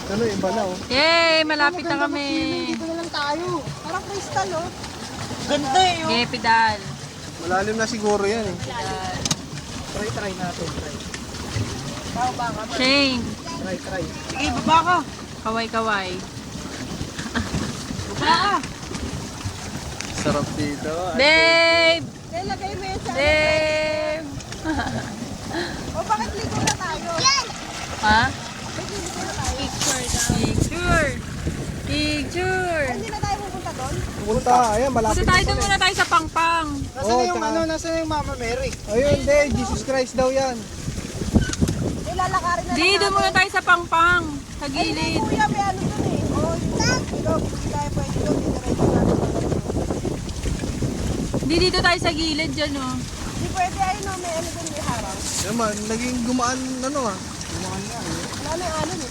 Ano, iba na oh. Yay! Malapit na kami. Dito na lang tayo. Parang crystal, oh. Ganda eh. Oh. Yay, pedal. Malalim na siguro yan eh. Try natin. Try. Shane. Try. Sige, baba ka. Kaway-kaway. Sarap dito. Babe! Lagay mo yan sa... Babe! O, bakit ligo na tayo? Yan! Ha? Bakit ligo na tayo? Picture! Picture! Hindi na tayo pupunta doon? Pupunta, ayan, malapit Punta tayo doon muna tayo sa Pangpang. Nasaan Oh, na yung tsaka- nasaan na yung Mama Mary? Ayun, hindi. Jesus Christ daw yan. Lalakarin na Di, doon muna tayo sa Pangpang. Sa Ay, hindi, gilid. kuya, may ano doon eh. O, hindi tayo pwede doon. Diretso natin. Di, dito tayo sa gilid dyan, oh. Hindi pwede, ayun o, may ano doon, may harang. Naman, naging gumaan, ano ah. Wala na yung alon eh.